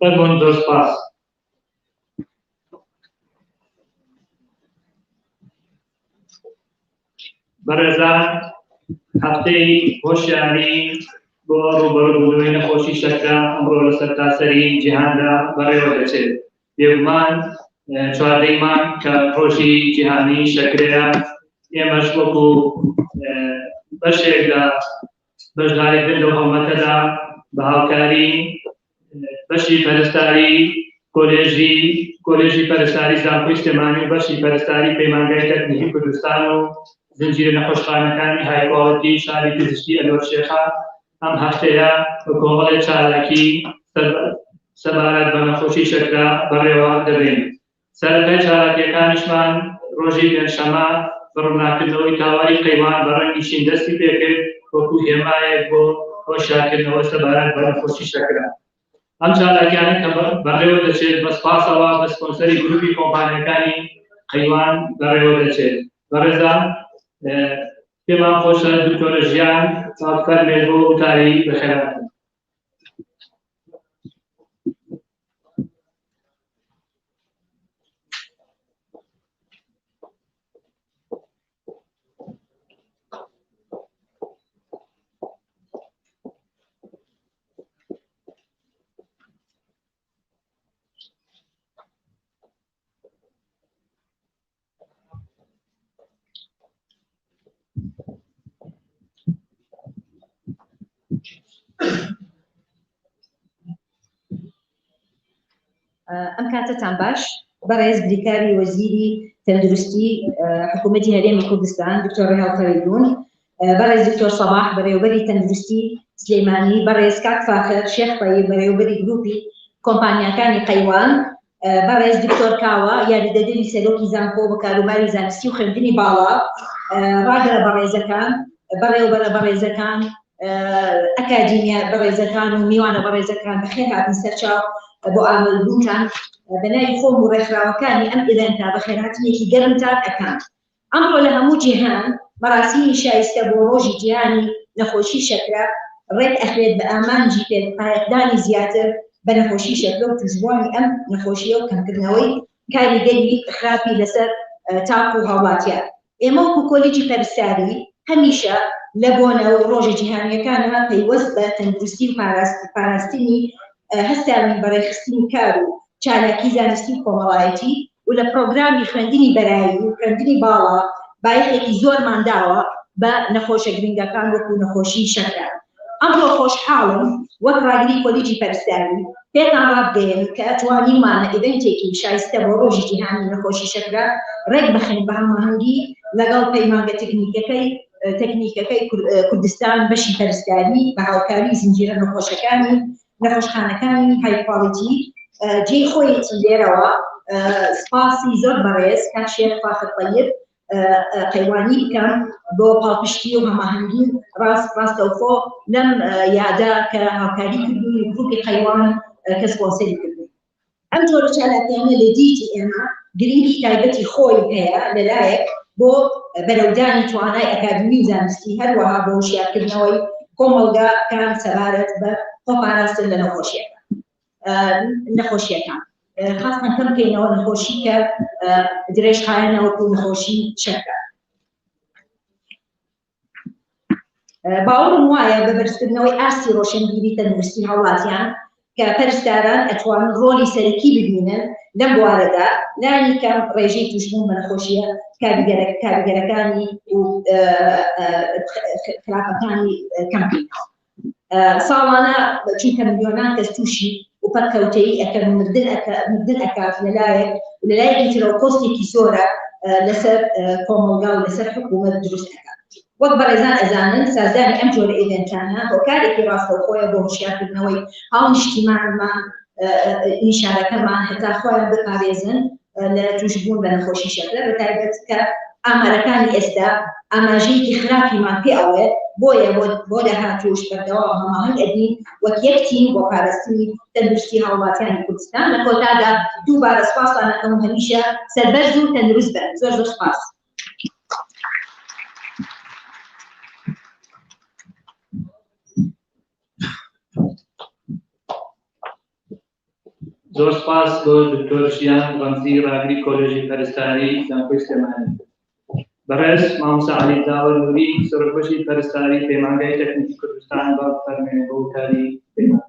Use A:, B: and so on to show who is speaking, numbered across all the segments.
A: فرمون دو سپاس. برزان هفته‌ی هوشیاری با روبروبوونەوەی نەخۆشی شەکرا ئەمڕۆ لەسەر تاسەری جیهاندا بەڕێوە دەچێت. بێگومان چواردەی مانگ کە ڕۆژی جیهانی شەکرەیە، ئێمەش وەکو بەشێک لە بەشداریکردن لەو هەڵمەتەدا بە هاوکاری بەشی پەرستاری کۆلێژی پەرستاری زانکۆی سلێمانی و بەشی پەرستاری پەیمانگای تەکنیکی کوردستان و زنجیرە نەخۆشخانەکانی هایکۆڵەتی شاری پزیشکی ئەلوەرشێخا ئەم هەفتەیە بە کۆمەڵێک چارەکی سەبارەت بە نەخۆشی شەکرا بەڕێوە دەبێن. سەرەتای چارەکیەکانیشمان ڕۆژی پێنجشەممە بە ڕووناکردنەوەی تاواری قەیوان بە ڕەنگی شین-دەستی پێکرد وەکو هێمایەک بۆ هۆشیارکردنەوە سەبارەت بە نەخۆشی شەکرا. ئەم چارەکیانە کە بەڕێوە دەچێت بە سپاسەوە بە سپۆنسەری گروپی کۆمپانیەکانی قەیوان بەڕێوە دەچێت. بەڕێزان پێمان خۆشە دکتۆرە ژیان چاوکەرمێت بۆ وتاری بەخێرات.
B: ئەم کاتتان باش بەڕێز بریکاری وەزیری تەندروستی حکوومەتی هەرێمی کوردستان دکتۆر ڕێهاڵ پەرەیدون، بەڕێز دکتۆر سەباح بەڕێوەبەری تەندروستی سلێمانی، بەڕێز کاک فاخر شێخ پەیی بەڕێوەبەری گروپی کۆمپانیەکانی قەیوان، بەڕێز دکتۆر کاوە یاریدەدەری سەرۆکی زانکۆ بە کاروباری زانستی و خوێندنی باڵا، ڕاگەرە بەڕێزەکان، بەڕێوەبەرە بەڕێزەکان، ئەکادیمیا بەڕێزەکان و میوانە بەڕێزەکان بەخێر هاتن سەرچاو بۆ ئامادەبوونتان بەناوی خۆم و ڕێکخراوەکانی ئەم ئێڤێنتە بەخێرهاتنێکی گەرمتان ئەکەم. ئەمڕۆ لە هەموو جیهان مەراسیمی شایستە بۆ ڕۆژی جیهانی نەخۆشی شەکرا ڕێک ئەخرێت بە ئامانجی پایەخدانی زیاتر بە نەخۆشی شەکرە و توشبوونی ئەم نەخۆشیە و کەمکردنەوەی کاریگەری خراپی لەسەر تاق و هاوڵاتیان. ئێمە وەکو کۆلیجی پەرستاری هەمیشە لە بۆنەوە ڕۆژە جیهانیەکانەوە پەیوەست بە تەندروستی و پاراستنی هەستاوین بەڕێخستنی کار و چالاکی زانستی و کۆمەڵایەتی و لە پرۆگرامی خوێندنی بەرایی و خوێندنی باڵا بایەخێکی زۆرمان داوە بە نەخۆشە گرنگەکان وەکو نەخۆشی شەکرا. ئەمڕۆ خۆشحاڵم وەک ڕاگری کۆلیجی پەرستاری پێتان ڕابگەین کە ئەتوانیمانە ئیڤێنتێکی شایستە بۆ ڕۆژی جیهانی نەخۆشی شەکرا ڕێک بخەین بە هەماهەنگی لەگەڵ پەیمانگە تەکنیکەکەی کوردستان بەشی پەرستاری بە هاوکاری زنجیرە نەخۆشخانەکانی هایکواڵیتی. جێی خۆیەتی لێرەوە سپاسی زۆر بەڕێز کاک شێخ فاخر پەییر قەیوانی بکەم بۆ پاڵپشتی و هەماهەنگی ڕاستەوخۆ لەم یادا کە هاوکاری کردووی گروپی قەیوان کە سپۆنسەری کردووی. ئەم جۆرە چالاکیانە لە دیتی ئێمە گرنگی تایبەتی خۆی هەیە لەلایەک بۆ بەرەودانی توانای ئەکادمی و زانستی هەروەها بۆ هوشیارکردنەوەی کۆمەڵگەکان سەبارەت بە خۆپاراستن لە نەخۆشیەکان، خاستان کەم بکەینەوە نەخۆشی کە درێژخایەنە وەکو نەخۆشی شەکرا. باوەڕم وایە بە بەرزکردنەوەی ئاستی ڕۆشنبیری تەندروستی هاوڵاتیان کە پەرستاران ئەتوانن ڕۆلی سەرەکی ببینن لەم بوارەدا لانی کەم ڕێژەی توشبوون بە نەخۆشیە کاریگەرەکانی و خراپەکانی کەمپینەوە. ساڵانە چونکە ملیۆنان کەس تووشی و پەرکەوتەی ئەکەن مردن ئەکات لەلایەکی ترەوە کۆستێکی زۆرە لەسەر کۆمەڵگا و لەسەر حکوومەت دروست ئەکات. وەک بەڕێزان ئەزانن سازدانی ئەم جۆرە ئێڤێنتانە هۆکارێکی ڕاستەوخۆیە بۆ هوشیارکردنەوەی هاونیشتیمانمان نیشانەکەمان هەتا خۆیان بپارێزن لە توشبوون بە نەخۆشی شەکرە بەتایبەت کە ئامارەکانی ئێستا ئاماژەیەکی خراپیمان پێ ئەوێت بۆیە بۆ داهاتووش بەردەوام هەماهەنگ ئەدین وەک یەک تیم بۆ پاراستنی تەندروستی هاوڵاتیانی کوردستان. لە کۆتادا دووبارە سپاسان ئەەکەم هەمیشە سەربەرز و تەندروست بن. زۆر زۆر سپاس.
A: زۆر سپاس بۆ دکتۆر ژیان ڕەمزی ڕاگری کۆلێژی پەرستاری زانکۆی سلێمانی. بەڕێز مامۆستا عەلی داوەنووری سەرۆکبەشی پەرستاری پەیمانگای تەکنیکی کوردستان بە فەرمێنێ بۆ وتاری پەیمان.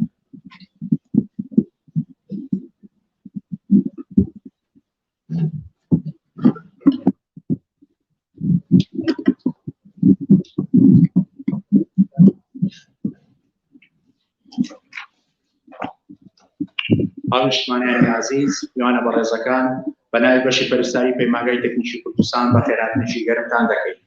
C: هاوشتمانیانی عزیز میوانە بەڕێزەکان بەناوی بەشی پەرستاری پەیمانگای تەکنیکی کوردستان بە خێراتنشی گەرمتان دەکەین.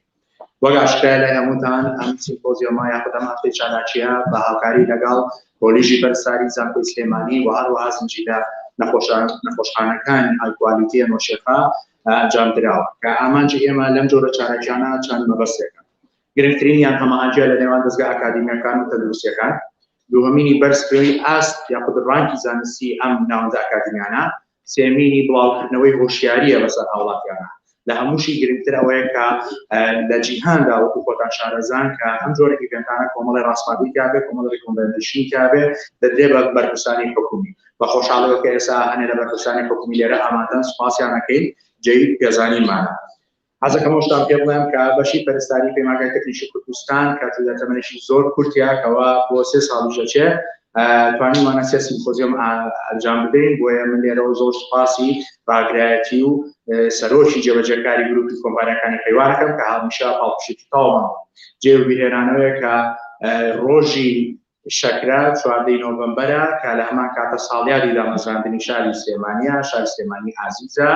C: وەک ئاشکرا لە هەمووتان ئەم سیمپۆزیۆمە یاخود ئەم هەفتەی چالاکیە بە هاوکاری لەگەڵ کۆلێژی پەرستاری زانکۆی سلێمانی و هەروەها زنجیرە نەخۆشخانەکانی هایکوالیتی نۆشێخا ئەنجام دراوە کە ئامانجی ئێمە لەم جۆرە چارەکیانە چەند مەبەستێکە. گرنگترینیان هەماهەنگیە لە نێوان دەستگا ئەکادیمیەکان و تەندروستیەکان، دووهەمینی بەرزکردنەوەی ئاست یاخود ڕانکی زانستی ئەم ناوەندە ئەکادیمیانە، سێمینی بڵاوکردنەوەی هۆشیاریە بەسەر هاوڵاتیانە. لە هەمووشی گرنگتر ئەوەیە کە لە جیهاندا وەکو خۆتان شارەزان کە ئەم جۆرە ئیڤێنتانە کۆمەڵی ڕاستماندی کابێ، کۆمەڵی ڕێکۆمەندێشنی کابێ دەدرێ بە بەرپرسانی حکومی. بە خۆشحاڵیەوە کە ئێستا هەنێ لە بەرپرسانی حکومی لێرە ئامادەن، سوپاسیان دەکەین، جێی پێزانیمانە. حەزەکەم شتان پێ بڵێم کە بەشی پەرستاری پەیمانگای تەکنیکی کوردستان کاتێدا تەمەنێکی زۆر کورتیا کەەوە بۆ 3 ساڵیشەچێ توانیمانە 3 سیمپۆزیۆم ئەنجام بدەین. بۆیە من لێرەوە زۆر سوپاسی باگرایەتی و سەرۆکی جێبەجێکاری گروپی کۆمپانیەکانی پەیوانەکەم کە هەمیشە پاڵپشتی تاومان جێبیهێنانەوەیە کە ڕۆژی شەکرا 14 نۆڤەمبەرە کە لە هەمان کاتە ساڵیادی دامەزراندنی شاری سلێمانیە، شاری سلێمانی ئازیزە.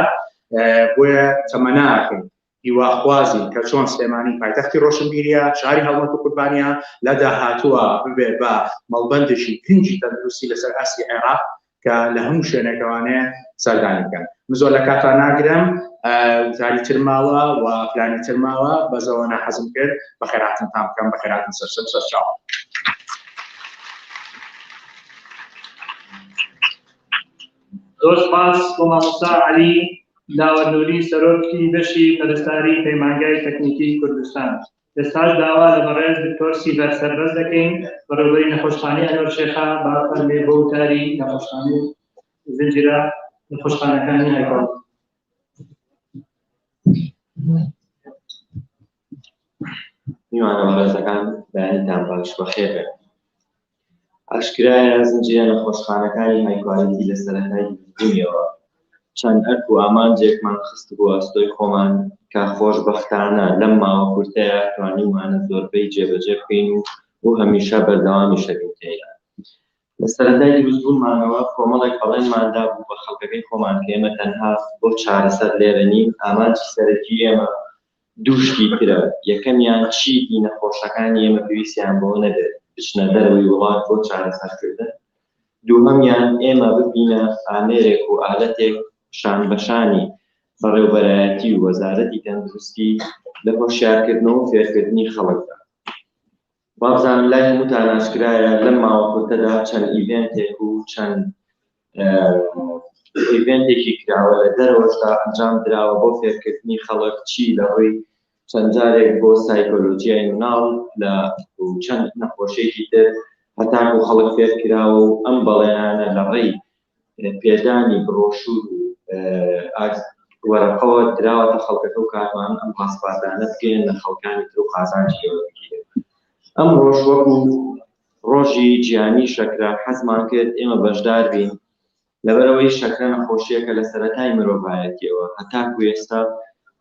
C: بۆیە تەمەناکەین هیواخوازی کە چۆن سلێمانی پایتەختی ڕۆشنبیریە، شاری هەڵمەت و قوربانیە لە داهاتووە ببێ بە مەڵبەندێکی گرنگی تەندروستی لەسەر ئەسی عێراق کە لە هەموو شوێنێکەوانەیە سەردانی بکەن. من زۆر لە کاتان ناگرم، وتاری ترماوە و پلانی ترماوە بەزەوە ناحەزم کرد بە خێراتنتان بکەم، بە خێراتن سەرچاو.
A: زۆر سپاس بۆ مامۆستا عەلی داوەنووری سەرۆکی بەشی پەرستاری پەیمانگای تەکنیکی کوردستان. ئێستاش داوا لە بەڕێز دکتۆر سیڤەر سەربەز دەکەین بەڕێوەبەری نەخۆشخانەی ئەنوەرشێخا با فەرمێ بۆ وتاری نەخۆشخانەی زنجیرە نەخۆشخانەکانی هایکۆڵ.
D: میوانە بەڕێزەکان بەیانیتان باش بەخێر بێت. ئاشکرایە زنجیرە نەخۆشخانەکانی هایکوالیتی لە سەرەتای بوونیەوە چەند ئەرک و ئامانجێکمان خست بووە ئەستۆی خۆمان کە خۆشبەختانە لەم ماوە کورتەیە توانیمانە زۆربەی جێبەجێ بکەین و هەمیشە بەردەوامی شەوین تێیدا. لە سەرەتای دروستبوونمانەوە کۆمەڵێک هەڵەیماندا بوو بە خەڵکەکەی خۆمان کە ئێمە تەنها بۆ چارەسەر لێرە نین. ئامانجی سەرەکی ئێمە دوو شتی ترە. یەکەمیان چیتی نەخۆشەکانی ئێمە پێویستیان بۆ نەبێت بچنە دەرەوەی وڵات بۆ چارەسەرکردن. دووهەمیان ئێمە ببینە ئامێرێک و ئالەتێک شان بەشانی بەڕێوەبەرایەتی و وەزارەتی تەندروستی لە هۆشیارکردنەوە و فێرکردنی خەڵکدا. وابزانم لای هەمووتان ئاشکرایە لەم ماوە کورتەدا چەند ئیڤێنتێک و چەند ئیڤێنتێکی کراوە لە دەرەوەشدا ئەنجام دراوە بۆ فێرکردنی خەڵک، چی لە ڕووی چەند جارێک بۆ سایکۆلۆجیای مناڵ لە چەند نەخۆشیێکی تر هەتاکو خەڵک فێرکراوە و ئەم بەڵێنانە لە ڕێی پێدانی برۆشور و وەرەقەوە دراوەتە خەڵکەکە و کارمان ئەم پاسپارتانە بگەێن لە خەڵکانی تر و قازانجیەوە بگیرێت. ئەم ڕۆژ وەکو ڕۆژی جیهانی شەکرە حەزمان کرد ئێمە بەشدار بین لەبەرەوەی شەکرە نەخۆشیەکە لە سەرەتای مرۆڤایەتیەوە هەتاکو ئێستا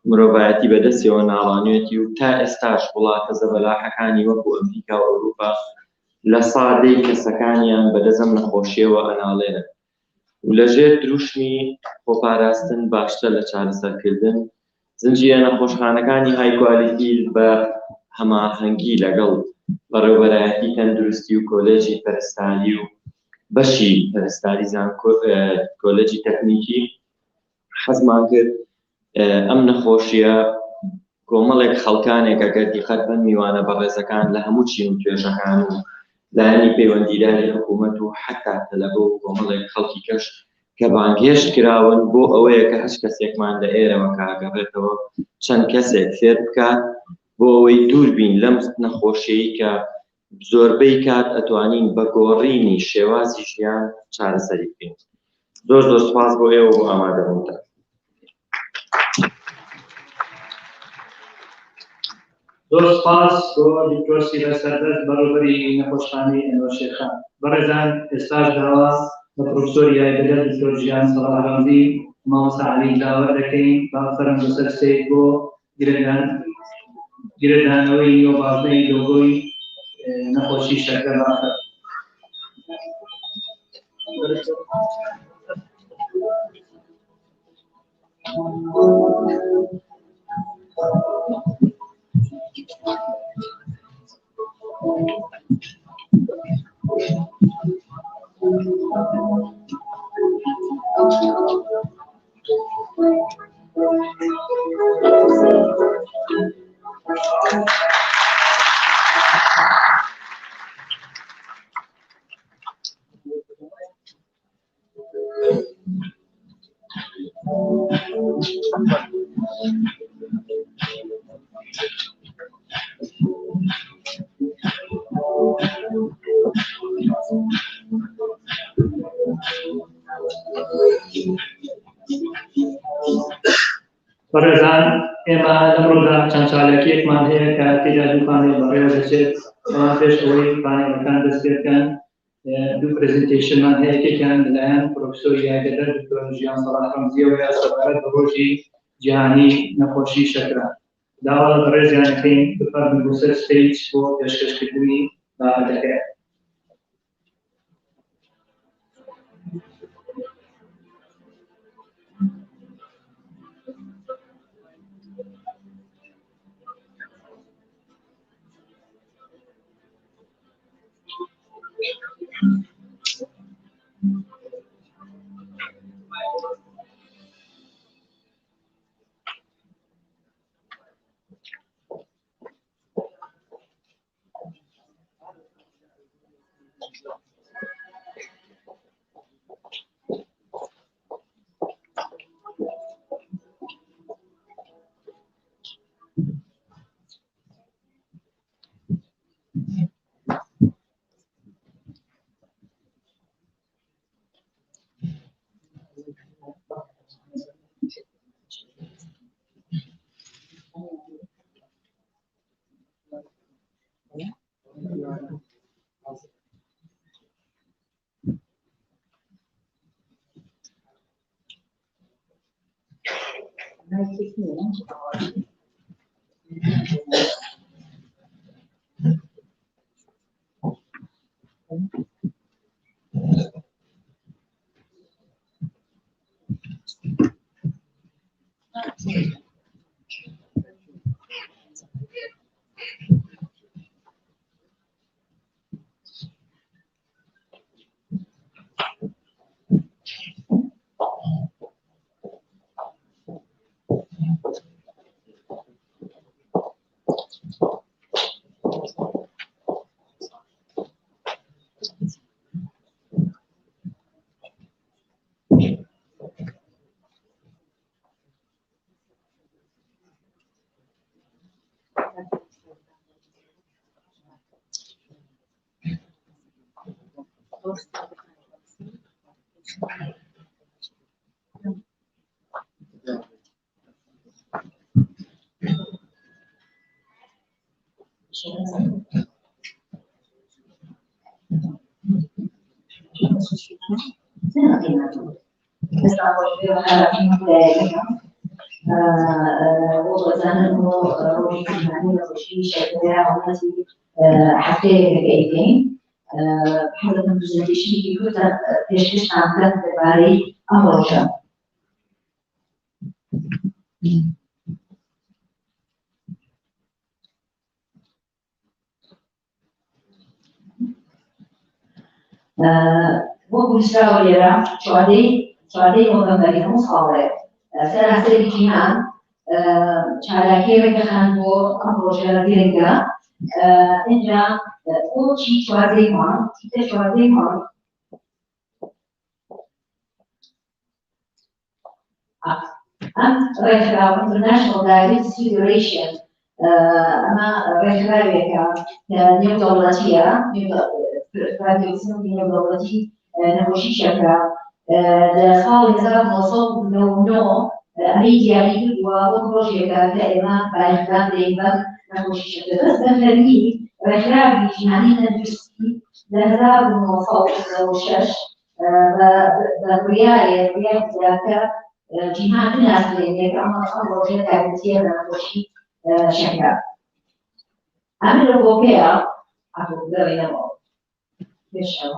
D: مرۆڤایەتی بەدەستیەوە ناڵانێتی و تا ئێستاش وڵاتە زەبەلاحەکانی وەکو ئەمریکا و ئەوروپا لە سادەی کەسەکانیان بەدەزەم نەخۆشیەوە ئەناڵێنن و لەژێر دروشمی خۆپاراستن باشتر لە چارەسەرکردن. زنجیرە نەخۆشخانەکانی هایکوالیتی بە هەماهەنگی لەگەڵ بەڕێوەبەرایەتی تەندروستی و کۆلێژی پەرستاری و بەشی پەرستاری کۆلێجی تەکنیکی حەزمان کرد ئەم نەخۆشیە کۆمەڵێک خەڵکانێک ئەگەر دیقەت بن میوانە بەڕێزەکان لە هەموو چین و توێژەکان و لایەنی پەیوەندیداری حکوومەت و حتا تەلەبە و کۆمەڵێک خەڵکی کەش کە بانگهێشت کراون بۆ ئەوەیە کە هەچ کەسێکمان لە ئێرەوە کاگەڕێتەوە چەند کەسێک فێر بکات بۆ ئەوەی دوور بین لەم نەخۆشیەی کە زۆربەی کات ئەتوانین بە گۆڕینی شێوازی ژیان چارەسەری بکەین. زۆر سپاس بۆ ئێوە بۆ ئامادەبوونتان.
A: زۆر سپاس بۆ دکتۆر سیرە سەردەست بەڕێوەبەری نەخۆشخانەی ئەنوەرشێخان. بەڕێزان ئێستاش داوا بە پرۆفسۆر یاریدەدەر دکتۆر ژیان سەڵاح ڕەمزی مامۆستا عەلی داوا دەکەین با فەرم بەسەر سێک بۆ گرێدانەوەی نیوەبازنەی لۆگۆی نەخۆشی شەکرە بافەر. بەڕێزان ئێمە لەمڕۆدا چەند چالەکیەکمان هەیە کە تێدا دوو پانێڵ بەڕێوە دەچێت بەڵام پێش ئەوەی پانێڵەکان دەست پێ بکەن دوو پرزنتیشنمان هەیە یەکێکیان لەلایەن پرۆفسۆر یاریدەدەر دکتۆر ژیان سەڵاح ڕەمزیەوەیە سەبارەت بە ڕۆژی جیهانی نەخۆشی شەکرە. داوا لە ڕێزیانەکەین بفەرمن بۆ سەر ستەیج بۆ پێشکەشکردنی بابەتەکە.
B: حضرت البرزنتيشن كيفوتا تشخيص عن باري أمروجا. وەکو سراوە لێرە چواردەی نۆڤەمبەری هەموو ساڵێک سەراسەری جیهان چالاکیی ڕێگەخان بۆ ئەم ڕۆژە گرنگە. اینجا ئۆچی چواردەی مانگ تیتە چواردەی مانگ ئەم ڕێکخراوە International Diabetes Federation ئەمە ڕێکخراوێکە کە نێودەوڵەتیە نێودەوڵەتی نەخۆشی شەکرە لصالح نظام موصول نوع أمريكي وبروجيكت كلمة بالاخلاق دائما نخش بس بخليه رحلة بجنانين تدريسي لهذا الموصول وشش برياية ذاك جهات الناس اللي كانوا بروجيكت كتير نخش شكل أمر الوقيع أقول بينهم بشوا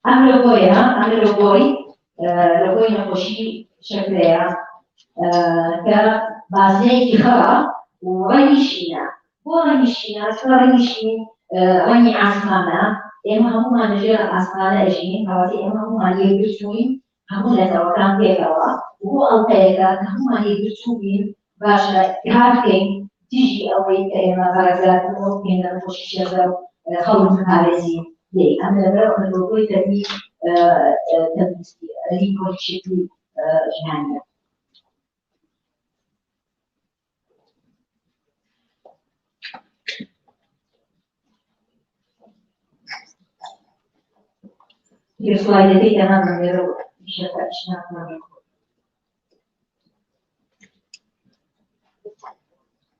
B: أمر الوقيع لقوي نخشي شكلها كبازيك خرا وريشينا رني عسمانا إما هم نجير عسمانا أجين هواتي إما هم يبرشوين هم لتوكان بيكوا وهو القيادة هم يبرشوين باشا كاركين تيجي أوي كإما غازات ممكن نخشي شغل خلط مهارزين ليه أنا لبرا نقول تبي ريكول شكل جهانية يسوع يدي أنا نميرو بشكل أشنا نميرو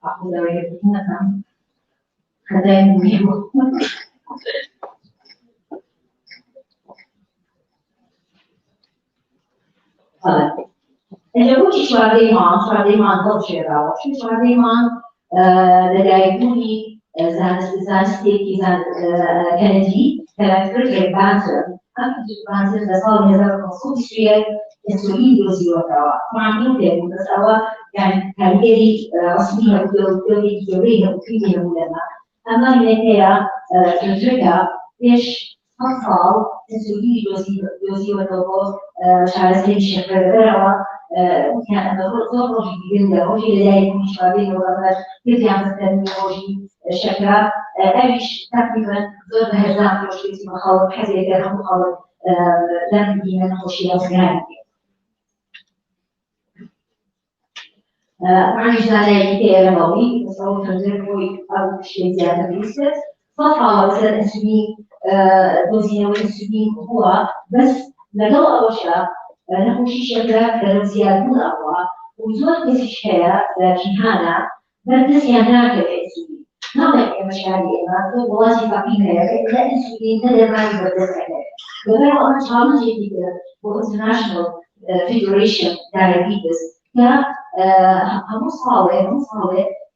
B: أقول له يبغينا كم هذا نميرو إذا كنت شواديمان ضل شراء شواديمان لدايبوني زانستيكي كندي كاركتر بانتر بانتر لصال نظر مصوص شوية السؤال دوزي وكوا معمول ده متساوى يعني كاريري رسمية ودورية وكيدية مولنا أما هناك تجربة إيش أطفال السؤال دوزي وكوا شارسين شفرة يعني ضروري جدا روجي لداية مشابه وغير كذي عم تستني روجي شكرا أيش تقريبا ضد هزام روجي مخالط حزي كذا مخالط لم يجينا نخشي أصلاً عن جزالي كي رمضي تصور تنزل أو شيء زيادة بيسة صفحة مثلا اسمي دوزينا والاسمي هو بس لقوا أول شيء نخشي شكرا كرمزيات من أقوى وزود كسيشها لجهانا بردس يعناك الاسمي نعمل مشاريع ما وظيفة فيها لا اسمي ندر ما يبردس عليه وغير أن شامل جديدة وإنترناشنال فيدريشن دايابيتس هم صالح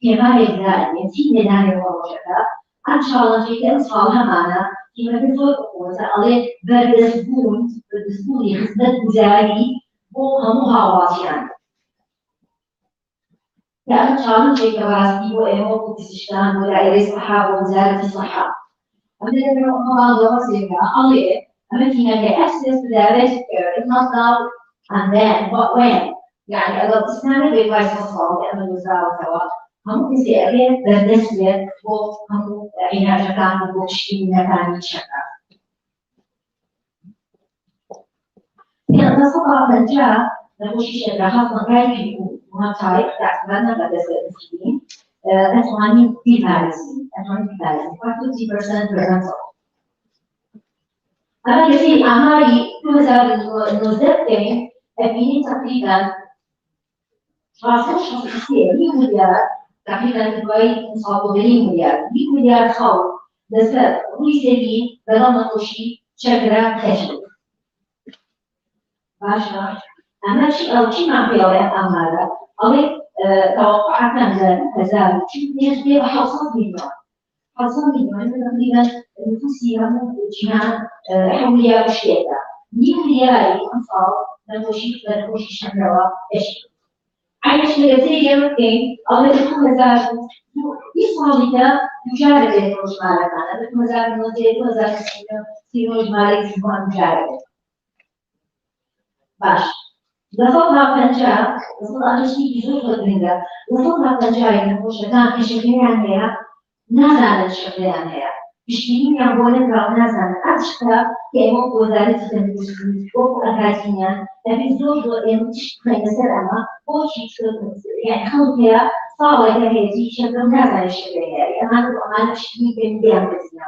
B: كمال الدائم يتم دائم وروجها أن شاء الله جيدا صالح معنا كما تقول وتعالي بردسبوني خدمة جزائي هم هاواتيان لأن شاء جيدا واسدي وإمو بسشتان ودائرة صحة ووزارة الصحة أمنا نروح وزيرها عليه أمكنا access to direct care if not now and then but when يعني أقل إسمعنا بيقايس الصوت لأن الوزارة سوا هم كسيئة بالنسبة وهم عينا شكان وبوشين نتاني شكا لأن صفحة من جاء نبوشي شكا خاصة غير وهم تاريخ تعتبرنا مدرسة المسلمين أتواني بيباليزي 50% برنسل أنا كثير أعمالي 2019 أبيني تقريبا 15 مليار تقريبا دبي مصابة 100 مليار 100 مليار خاو لسبب رويسلي بلا نقوشي شكرا خشب باشا أما شيء ما في أولا أمارة أولا توقعنا هزار نسبة بحوصات مليون حوصات مليون تقريبا نفسي هم جهان حولية وشيئة 100 مليار أنصار نقوشي شكرا خشب عايش لغتي يمكن أو يكون مزاج يصالح مجرد المجمالات أنا بس مزاج نزيد مزاج في مجمالات يكون مجرد باش لفظنا فنجا لفظنا شيء يزور غدنا لفظنا فنجا ينقوش كان كشكل عنها نازل الشكل عنها بشتري كان بولد راو نازل أشكا كأمو وزارة التنفيذ وأكاديميا لكن زوج إنتشكل سلامة وشيء يعني خلقها صار كهذه شكل نازل الشكل يعني أنا شيء بين بيان بسنا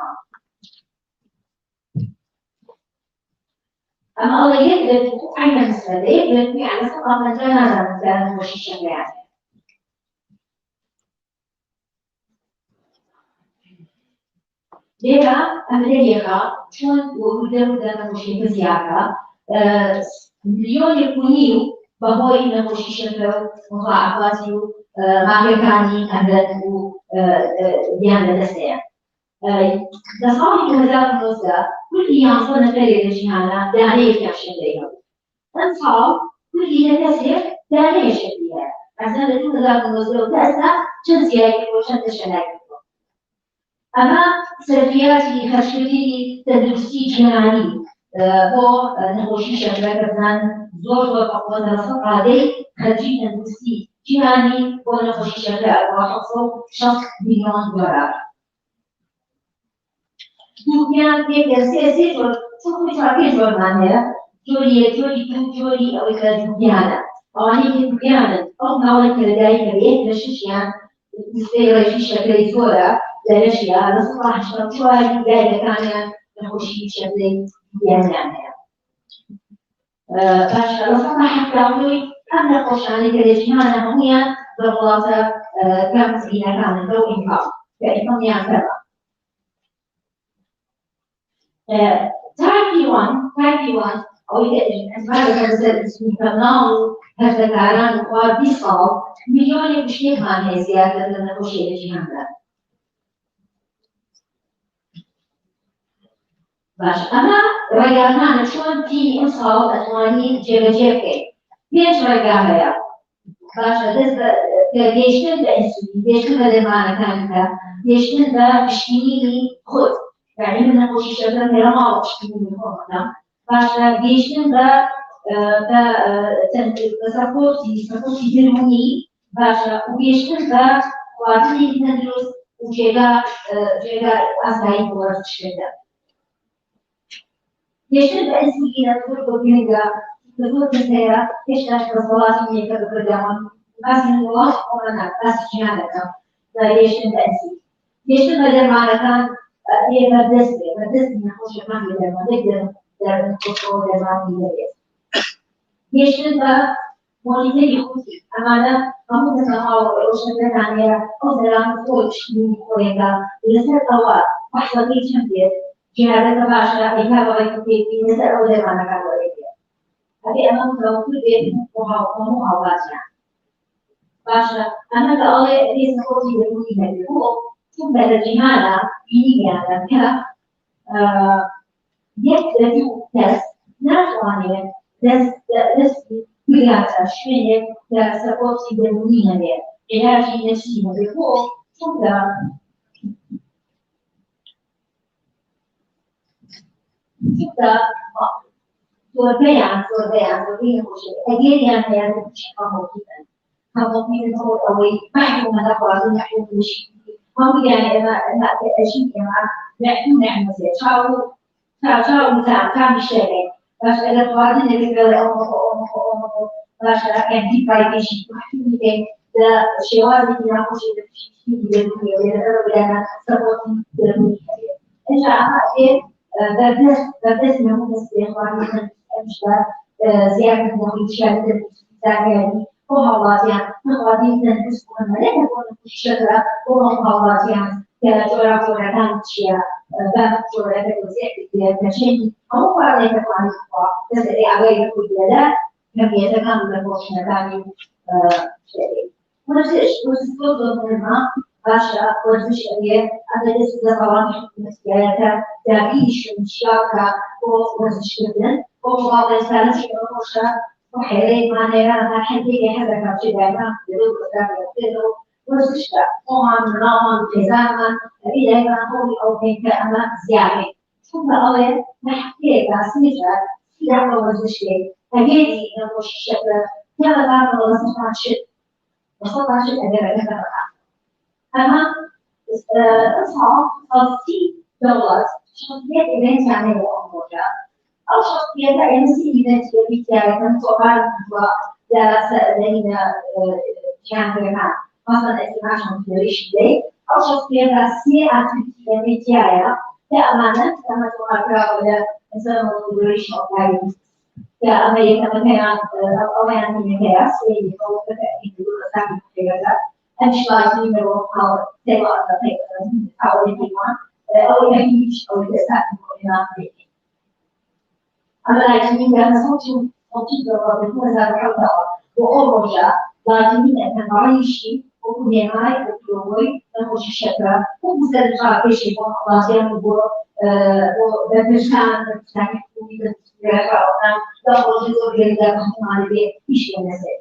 B: أما الله يقدر عين مسألة يقدر يعني سقط مجانا مثلا وش الشيء يعني ليها أمريكا شون وقدر مشي بزيادة مليون يكونيو بابوي نمشي شكل مضاعفاتي ما كاني أبدا ديانة دسيا دصامي كهذا الموزع كل يوم صرنا فريق الجهانا دانية كاشين ليها أنصاب كل يوم كسر دانية شكلها عشان تكون هذا الموزع وتأسى جنسية وشن تشناك أما سلفياتي خشيتي تدرسي جهاني بو نخوشي شكلها كذا زور وقوة الصفحة هذه خرجي تدرسي جهاني بو نخوشي شكلها وحصل $1 مليون دوكيان في سياسي شو تعرفين شو معناها جوري أو كدوكيانا أو هني دوكيانا أو نوع كرداي كبير لشيشان يصير شكل زورا للأشياء بس راح شوي جاي كان نخشي شكل دوكيانا باش راح تعملي أنا نخش كدوكيانا هي ضغطة كم سنة كان لو إنكار كإنهم كذا Taiwan أو أسباب الفنان هذا كاران وبيصاب مليون مشكلة ما هي زيادة لنا وشيء جهانا. باش أنا رجعنا نشون في إنصاف أتواني جبجبك ليش رجعنا باش هذا ليش كده ليش كده ما كان ليش كده مشكلة خد يعني من نقوش شغلة ما أشتغل من هنا باش بيشن دا سبورتي دروني باش وبيشن دا وعطني ندرس وجيلا أزاي بورد شدة بيشن دا إنسان تقول بينجا تقول بينجا إيش نشر صلاة ميكا بقدام بس من الله وأنا بس جهانك دا بيشن دا إنسان بيشن دا معنا كان هي مدرسة نخش معي لما نقدر نخش لما نقدر يشتغل مونيتي يخوتي أمانة هم تسمعوا وشغل ثانية أو زلام كوتش من كوريا ولسه طوال وحصل في شمبير جهاد كباشا إيها ويكتي في نسأل أو زلام كوريا هذه أمام لو كل بيت محاولاتنا باشا أنا كأولي ليس كوتي يكوني هو ثم الجهالة يجينا كا يكتبوا تست ناتوانية تست بياتا شوية تسبوتي دمونية ليه علاجي نفسي مبيكو ثم توربيان وشيء أجيل يعني هذا الشيء ممكن هو أوي ما يكون هذا قرار يحكم بشيء هم يعني أنا أشيء يعني نحن مثلا شاو كان بشيء بس إذا توازن الفكرة أو بس كان في برايفيشن محكوم كان ده شوارع اللي ناقش في ولا سبورتين إن شاء الله ده من الاستخدام أشبه زيادة من شهادة الزكاة ومواضيع مقادير تسكن ملك الشجرة ومواضيع كجورة كانت شيء باب جورة كوزيك كشيء أو قارئ كمان بس اللي أبغى يقول لا لم يتكلم بقولنا ثاني شيء ونفس الشيء نص ما باشا ورزش اللي أنا لسه طبعا مسألة تعيش مشاكل ورزش جدا ومواضيع ثانية ومشا وحيري معناها حدي هذا كان شيء دائما يدور كذا ورزش طبعا نظام التزام إذا كان هو أو كان زيادة ثم أول نحكي كاسمجة لا ورزش لي هجيني نقول الشكل كذا كان ورزش شيء وصلت شيء أجر أما أصحاب في دولات شخصيات إيفنت يعني أمورها أو شخصيات MC إيفنت بالتالي كان سؤال ودراسة لنا كان بينها مثلا International Federation Day أو شخصيات رسمية أكتيفية بالتالي لأمانة كما تقول
E: as well as operational guidance. Yeah, Amerika مثلا أولا من الناس اللي يقولون يقولون سامي في هذا أمش لازم يمروا أو تبغى أو يجيبون أو يعيش أو يستعمل كلنا فيه. أما لازم يمكن صوتي بالنسبة للحوض وأوروجا لازم يمكن نعيشي وكلنا وكلوي نخش الشكل ومزرعة بشيء لازم نقول وبنشان نحكي بنشان لا وجود غير ما نبي إيش بنسوي.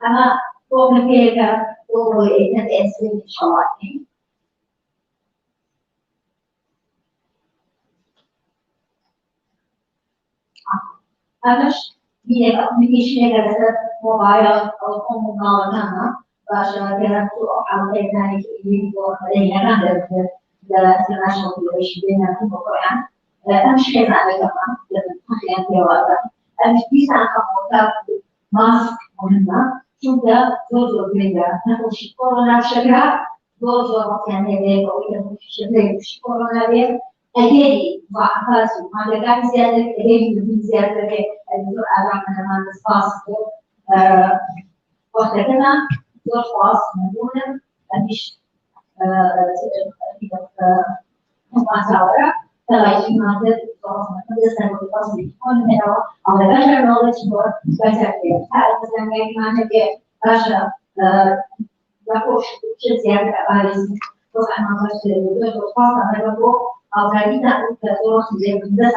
E: أما هو كذا هو يتأثر إن شاء الله. أمش هي أبليكيشن كذا موبايل أو كمبيوتر باشا كذا على ذلك يجيبوا علينا هذا international relation بين الموضوعين أمش كذا على كمان للتخيل في هذا أمش بيسا كموضوع ماسك مهمة شوفها زوجة بيدا نخش كورونا شكرا زوجة يعني هذا أو إذا مش كورونا بيه أكيد وعكاسو هذا كان زيادة أكيد من زيادة الدكتور أدم أنا نسباس وقتنا دكتور خاص مهمة أديش مقاطعة تلاقي مادة خاص مادة سنة خاص بيكون منه أو better knowledge for better care هذا مثلا ما نبي أشرح لقوش زيادة أباليس طبعا ما بس الدكتور خاص أنا بقول أو بعدين أقول كثير زي بدرس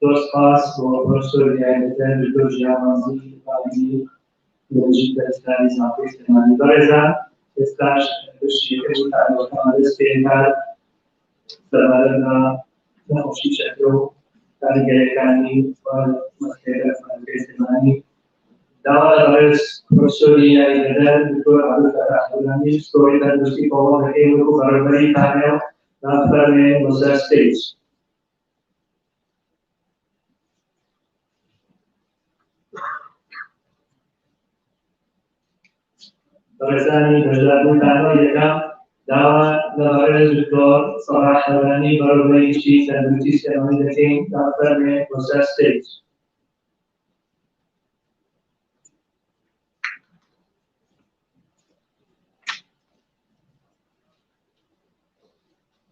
A: دوست خاص وبروفيسور يعني دكتور جامعي قاضي يجب استعمال زاوية استعمال برزة استعمال الشيء كله على الاستعمال استعمالنا نخشي شكله كان كاني ومسكرة الاستعمالي دعوة برز بروفيسور يعني دكتور عبد الفتاح الغني ستوري تدرسي قوة كيلو بربري كانوا نافر में मुझे स्टेज برزانی بجلابون تنها یکم دعوت لبارز دکتر صلاح الغنی برای چی تندرستی سلامتی دکتر نافر में मुझे स्टेज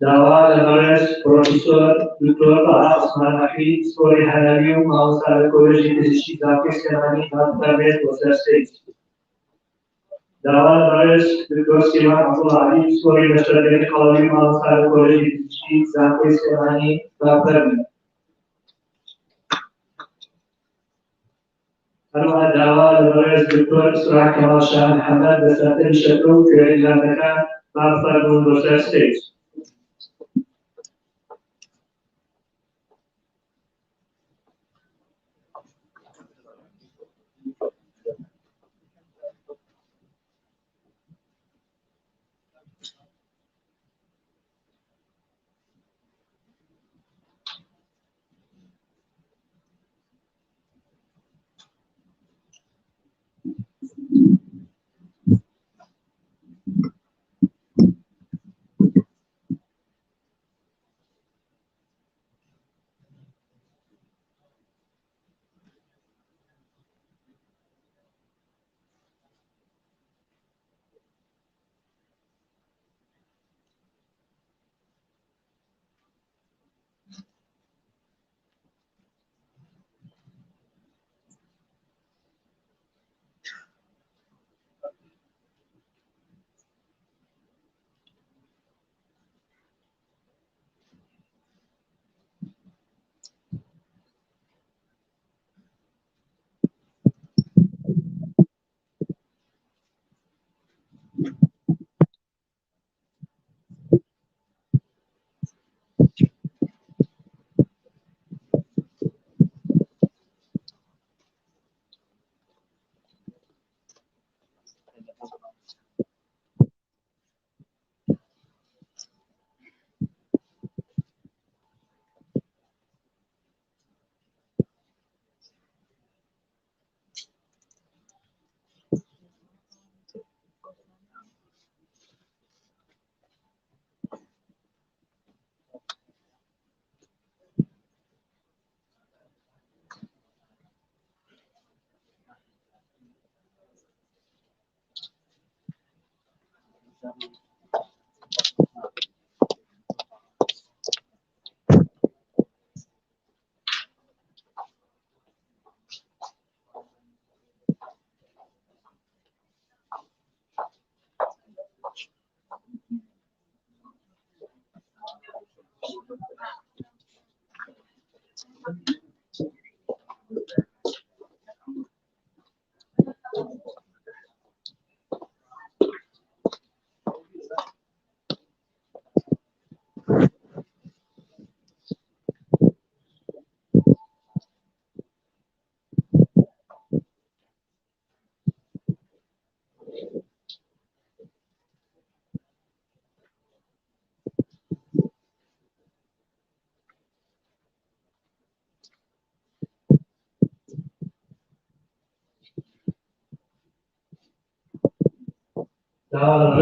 A: دعوة لبارز پروفیسور دکتر طه عثمان حفیظ ستوری حلالی و مهندس کالج پزشکی دانشگاه سلامتی نافر में मुझे स्टेज دعوت برایش دکتر سیمان عبدالعلی ستوری مشترک قاضی مهندس کالج پزشکی دانشگاه سلامتی نافر में أما دعوة لبارز دكتور سراج كمال شاه محمد دساتر شكو في إجابتك نافر من मुझे स्टेज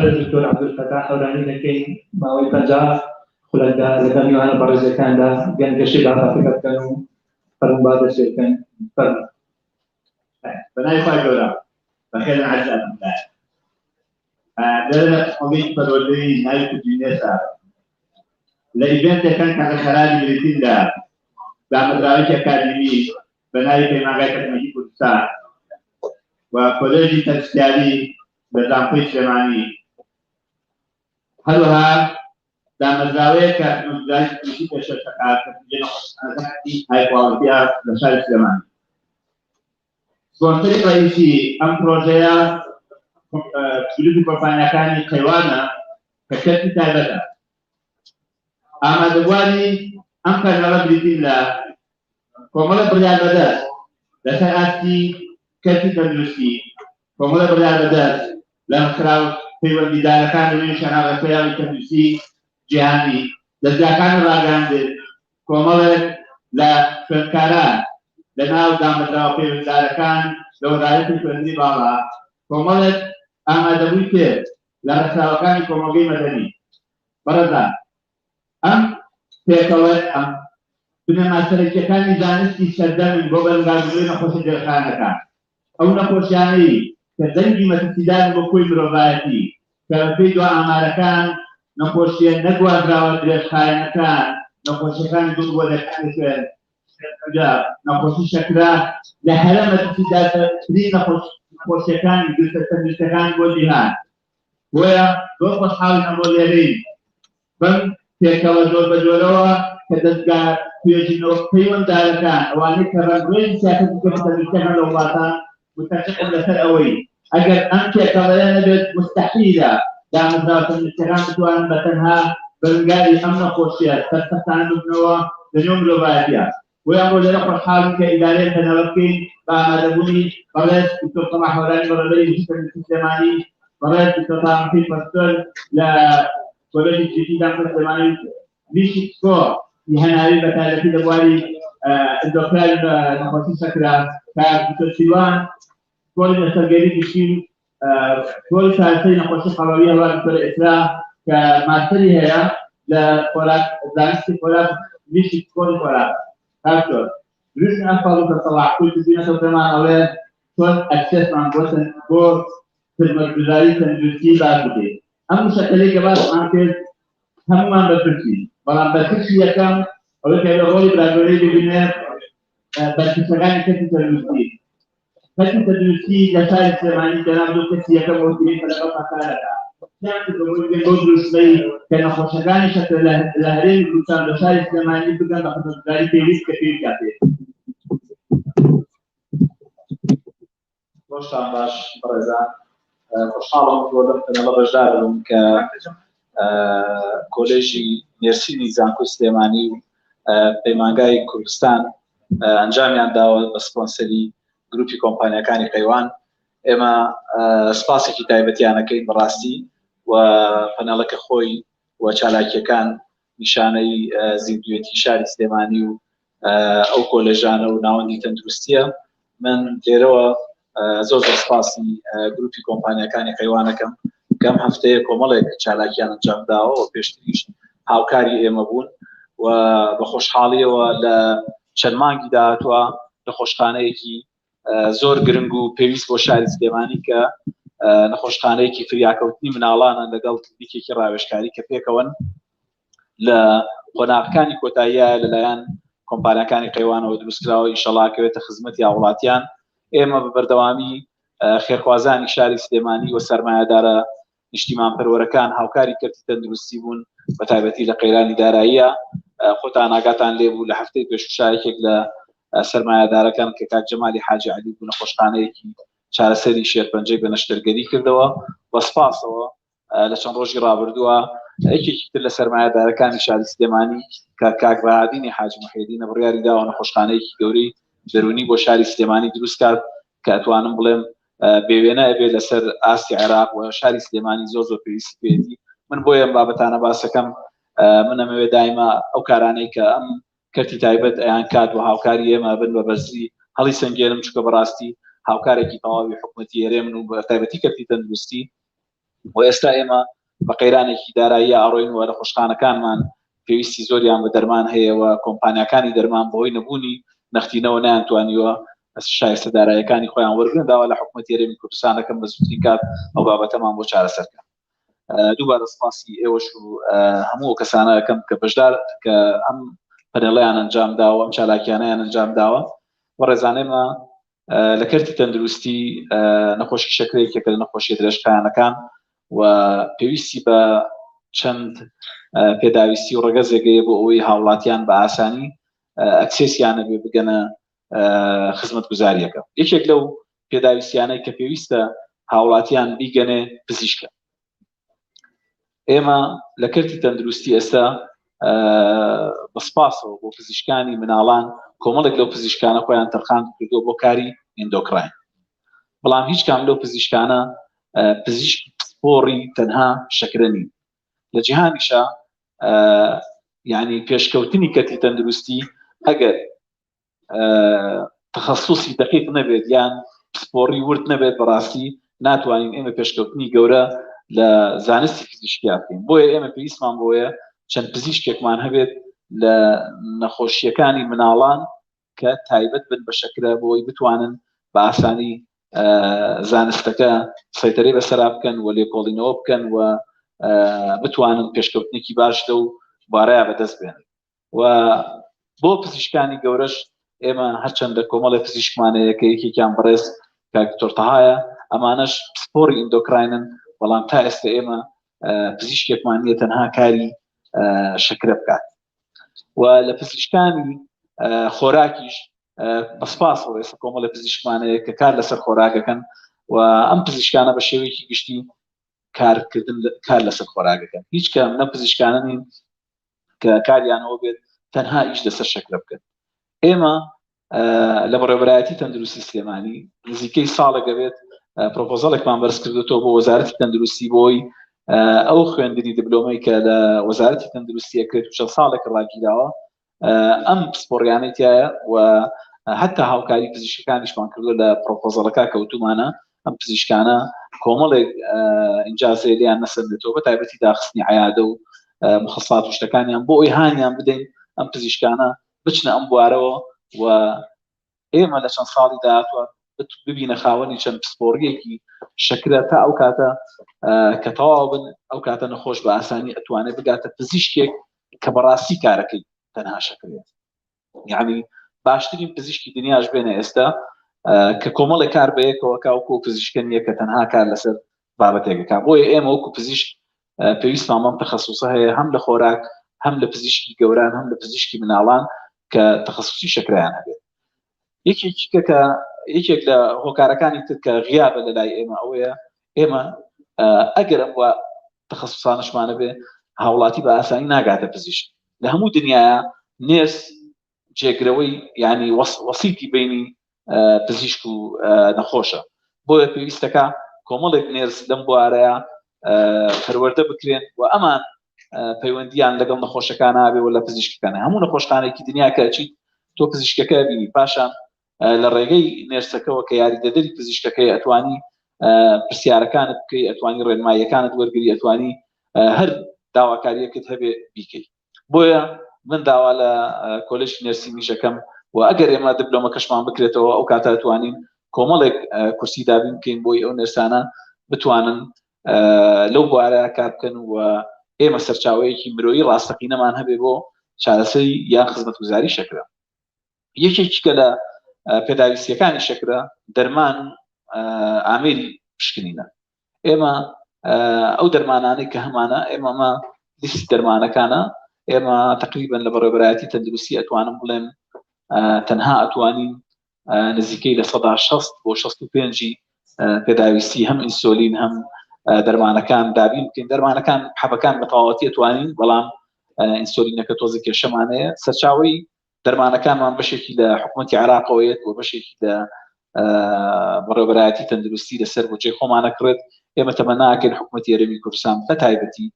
A: الدكتور عبد الفتاح حوراني لكن ما ويبنجا خلال لكن يوانا برزة كان دا كان كشيء على فكرة كانوا فرم بعض الشيء كان فرم.
F: بناي فاجورا بخير عزة ده قضية فلولي نايف الجنسة لإيفنت كان على خلال بريتين دا مدراويش أكاديمي بناي في مغاية تمجيب الساعة وكوليجي ترسيالي بدامبي سليماني هلوها دا مدراوية كمدراويش تمجيب الشركات تجينا هاي كواليتيا لشارع سليماني سپونسری رئیسی ام پروژه کلیدی کمپانیەکانی قەیوانە کە کەرتی تایبەتە ئامادەبواری ئەم پەنەڵە بریتین لە کۆمەڵە بڕیاربەدەست لەسەر ئاستی کەرتی تەندروستی کۆمەڵە بڕیاربەدەست لە خراو پەیوەندیدارەکان لە نوێی شەناغەکەیاوی تەندروستی جیهانی دەستگاکان ڕاگەاندن کۆمەڵێک لە خوێندکاران لەناو دامەزراوە پەیوەندیدارەکان لە وەزارەتی خوێندنی باڵا کۆمەڵێک ئامادەبووی کرد لە ڕێکخراوەکانی کۆمەڵگەی مەدەنی بەڕێزان ئەم پێکەوە بنەماسەرەکیەکانی زانستی سەردەمن بۆ بەرگاردنەوەی نەخۆشی جێرخانەکان ئەو نەخۆشیانەی کە دەنگی مەترسیدان بۆ کۆی مرۆڤایەتی کە بەپێی دو ئامارەکان نەخۆشیە نەگوازراوە درێژخایەنەکان نەخۆشیەکانی دووبۆدەکانی خوێن نەخۆشی شەکرا لە هەرە مەترسیداترین نەخۆشیەکانی گرتە تەندروستەکان بۆ جیهان بۆیە زۆر خۆشحاڵین ئەمڕۆ لێرەین بەم پێکەوە زۆر بەجۆرەوە کە دەستگا توێژینەوە پەیوەنددارەکان ئەوانەی کە ڕێنگوێنی سیاسەتی تەندروستیەکان لە وڵاتان متەفقن لەسەر ئەوەی ئەگەر ئەم پێکەوەیە نەبێت مستەحیلە دامەزراوە تەندروستیەکان بتوانن بەتەنها بەرگاری ئەم نەخۆشیە سەرسەختان ببنەوە لەنێو مرۆڤایەتیە ويا أقول لك حال كإدارة تناوبين بعمدبوني برد دكتور صلاح حوراني برد يجيب السليماني برد دكتور في فصل لا كولج الجديد عن السليماني ليش سكور يهنالي بتاعي دبواري الدكتور نخوشي شكرا كدكتور سيوان كل السرجري بيشيل كل ساعتين نخوشي حلوية ودكتور إسراء كماستري هي لفولاد زانستي فولاد ليش سكور فولاد Doctor, reason I follow the Salah, which is in a aware, first access on person go to the Madrid and you see that today. I'm Shakali Gabas Uncle, Haman Battersi, but I'm Battersi Yakam, or we have a holy library beginner, but it's a guy technical you see. Technical you see the science and look at the Yakam of the كان خوشگانی شکل لهری روزان دشاری سلمانی بودن و خدمتگاری پیوست کثیر کرده.
C: خوشحال باش برزان خوشحالم بودم که نلا بجدارم که کۆلێژی نێرسینی زانکۆی سلێمانی و پەیمانگای کوردستان ئەنجامیان داوە بە سپۆنسەری گروپی کۆمپانیەکانی قەیوان. ئێمە سپاسێکی تایبەتیانەکەین بەڕاستی و پەنەڵەکە خۆی و چالاکیەکان نیشانەی زیندوێتی شاری سلێمانی و ئەو کۆلێژانە و ناوەندی تەندروستیە. من لێرەوە زۆر سپاسی گروپی کۆمپانیەکانی قەیوانەکەم کەم هەفتەیە کۆمەڵێک چالاکیان ئەنجام داوە و پێشتریش هاوکاری ئێمە بوون و بە خۆشحاڵیەوە لە چەند مانگی داهاتوە لە خۆشخانەیەکی زۆر گرنگ و پێویست بۆ شاری سلێمانی کە
G: نەخۆشخانەیەکی فریاکەوتنی مناڵانە لەگەڵ کلینیکێکی ڕاوێژکاری کە پێکەوەن لە قۆناغەکانی کۆتاییە لەلایەن کۆمپانیەکانی قەیوانەوە دروستکراوە ئینشەڵاکەوێتە خزمەتی هاوڵاتیان. ئێمە بە بەردەوامی خێرخوازانی شاری سلێمانی و سەرمایەدارە نیشتیمانپەروەرەکان هاوکاری کردی تەندروستی بوون بە تایبەتی لە قەیرانی داراییە. خۆتان ئاگاتان لێ بوو لە هەفتەی پێشوشایەکێک لە سەرمایەدارەکان کە کاک جەمالی حاجی عەلی بوو نەخۆشخانەیەکی چارەسەری شێرپەنجەی بە نەشتەرگەری کردەوە. بە سپاسەوە لە چەند ڕۆژی ڕابردووە یەکێکی تر لە سەرمایەدارەکانی شاری سلێمانی کە کاک بەهادینی حاجی موحیدینە بڕیاری داوە نەخۆشخانەیەکی گەورەی دەرونی بۆ شاری سلێمانی دروست کات کە ئەتوانم بڵێم بێوێنە ئەبێت لەسەر ئاستی عێراق و شاری سلێمانی زۆر پێویستی پێێتی. من بۆیە ئەم بابەتانە باسەکەم من ئەمەوێ دایما ئەو کارانەی کە ئەم کەرتی تایبەت ئەیان کات و هاوکاری ئێمە بن بە بەرزی هەڵی سەنگێنم چکە بەڕاستی هاوکارێکی تەواوی حکومەتی هێرێمن و بە تایبەتی کەرتی تەندروستی و ئێستا ئێمە بە قەیرانێکی دارایی ئاڕۆینەوە لە خۆشخانەکانمان پێویستی زۆریان بە دەرمان هەیە و کۆمپانیەکانی دەرمان بۆی نەبوونی نەختینەوە نەیانتوانیوە شایستە دارایەکانی خۆیان وەرگن داوا لە حکومەتی هێرێمی کوردستانەکەم بە زووترین کات ئەو بابەتەمان بۆ چارەسەرکە. دووبارە سپاسی ئێوەش و هەموو کەسانەکەم کە بەشدار کە ئەم پەنێڵەیان ئەنجام داوە ئەم چالاکیانەیان ئەنجام داوە و ڕێزانەمە لە کەرتی تەندروستی نەخۆشی شەکرەیەکێکە لە نەخۆشیە درێژخایەنەکان و پێویستی بە چەند پێداویستی و ڕێگەزێگەیە بۆ ئەوەی هاوڵاتیان بە ئاسانی ئەکسێسیانە بێ بگەنە خزمەت گوزاریەکە. یەکێک لەو پێداویستیانەی کە پێویستە هاوڵاتیان بیگەنێ پزیشکە. ئێمە لە کەرتی تەندروستی ئێستا بەسپاسەوە بۆ پزیشکانی مناڵان کۆمەڵێک لەو پزیشکانە خۆیان تەرخان کردووە بۆ کاری ئیندۆکراین. بەڵام هیچ کام لەو پزیشکانە پزیشکی پسپۆڕی تەنها شەکرە نین. لە جیهانیشە یعنی پێشکەوتنی کەرتی تەندروستی ئەگەر تخصصی دقیق نەبێت یان پسپۆڕی ورد نەبێت بەڕاستی ناتوانین ئێمە پێشکەوتنی گەورە لە زانستی پزیشکیا بکەین. بۆیە ئێمە پێویستمان بۆیە چەند پزیشکێکمان هەبێت لە نەخۆشیەکانی مناڵان کە تایبەت بن بە شەکرە بۆی بتوانن بە ئاسانی زانستەکە سەیطرەی بەسەرا بکەن و لێکۆڵینەوە بکەن و بتوانن پێشکەوتنێکی باش لەو بارەیە بەدەست بێنن. و بۆ پزیشکانی گەورەش ئێمە هەرچەندە کۆمەڵی پزیشکمانەیە کە یەکێکیان بەڕێز کاک دکتۆر تەهایە ئەمانەش پسپۆڕی ئیندۆکراینن بەڵام تا ئێستا ئێمە پزیشکێکمان نییە تەنها کاری شەکرە بکات. و لە پزیشکانی خۆراکیش بەسپاسەوە ئێستا کۆمەڵی پزیشکمانەیە کە کار لەسەر خۆراکەکەن و ئەم پزیشکانە بە شێوەیەکی گشتی کار لەسەر خۆراکەکەن. هیچ کەم نە پزیشکانە نین کە کاریانەوە بێت تەنها ئیش لەسەر شەکرە بکەن. ئێمە لە بەڕێوەبەرایەتی تەندروستی سلێمانی نزیکەی ساڵێکە بێت پرۆپۆزەڵێکمان بەرز کردوتەوە بۆ وەزارەتی تەندروستی بۆی ئەو خوێندنی دیبلۆمەی کە لە وەزارەتی تەندروستی ئەکرێت و چەند ساڵێک ڕاگیراوە ئەم پسپۆڕیانەی تایە و حتا هاوکاری پزیشکەکانیشمان کردووە لە پرۆپۆزەڵەکە کەوتومانە ئەم پزیشکانە کۆمەڵێک ئینجازێ لیان نەسەندێتەوە بە تایبەتی داخستنی عیادە و مخصات و شتەکانیان بۆ ئەوی هانیان بدەین ئەم پزیشکانە بچنە ئەم بوارەوە و ئێمە لە چەند ساڵی داهاتوە ببینە خاوەنی چەند پسپۆڕیەکی شەکرە تا ئەو کاتە کە تەواو بن ئەو کاتە نەخۆش بە ئاسانی ئەتوانێت بگاتە پزیشکێک کە بەڕاستی کارەکەی تەنها شەکرێت. یعنی باشترین پزیشکی دنیاش بێنە ئێستا کە کۆمەڵی کار بەیەکەوە کاوکو پزیشکە نییە کە تەنها کار لەسەر بابەتێکەکە. بۆیە ئێمە وەکو پزیشک پێویستمان بەم تەخەسوسە هەیە هەم لە خۆراک هەم لە پزیشکی گەوران هەم لە پزیشکی مناڵان کە تەخەسوسی شەکرەیان هەبێت. یەکێک لە هۆکارەکانی تر کە غیابە لە لای ئێمە ئەوەیە ئێمە ئەگەر ئەم تەخەسوسانشمانە بێ هاوڵاتی بە ئاسانی ناگاتە پزیشک. لە هەموو دنیاە نێرس جێگرەوەی ینی وەسیتی بینی پزیشک و نەخۆشە. بۆیە پێویستەکە کۆمەڵێک نێرس لەم بوارەیە پەروەردە بکرێن و ئەمان پەیوەندیان لەگەڵ نەخۆشەکان نابێ و لە پزیشکەکان هەموو نەخۆشخانەیەکی دنیا کە چیت تۆ پزیشکەکە بینی پاشان لە ڕێگەی نێرسەکەەوە کە یاریدەدەری پزیشکەکەی ئەتوانی پرسیارەکانت بکەی ئەتوانی ڕێنماییەکانت وەرگری ئەتوانی هەر داواکاریەکەت هەبێ بیکەی. بۆیە من داوا لە کۆلێژی نێرسی میژەکەم و ئەگەر ئێمە دیبلۆمەکەشمان بکرێتەوە ئەو کاتە ئەتوانین کۆمەڵێک کورسی دابین بکەین بۆی ئەو نێرسانە بتوانن لەو بوارە کار بکەن و ئێمە سەرچاوەیەکی مرۆیی ڕاستەقینەمان هەبێ بۆ چارەسەری یان خزمەتگوزاری شەکرە. یەکێکی کە لە پێداویستیەکانی شەکرە دەرمان ئامێری پشکنینە. ئێمە ئەو دەرمانانەی کە هەمانە ئێمەمە لیستی دەرمانەکانە ئێمە تقریبا لە بەڕێوەبەرایەتی تەندروستی ئەتوانم بڵێن تەنها ئەتوانین نزیکەی لە 160 بۆ 65 پێداویستی هەم ئینسۆلین هەم دەرمانەکان دابین بکەین. دەرمانەکان حەبەکان بەتەواوەتی ئەتوانین، بەڵام ئینسۆلینەکە تۆزی کێشەمانەیە. سەرچاوەی دەرمانەکانمان بەشێکی لە حکوومەتی عێراقەوەیەت و بەشێکی لە بەڕێوەبەرایەتی تەندروستی لەسەر بودجێی خۆمانە کرێت. ئێمە تەمە ناکەین حکوومەتی هەرێمی کوردستان بە تایبەتی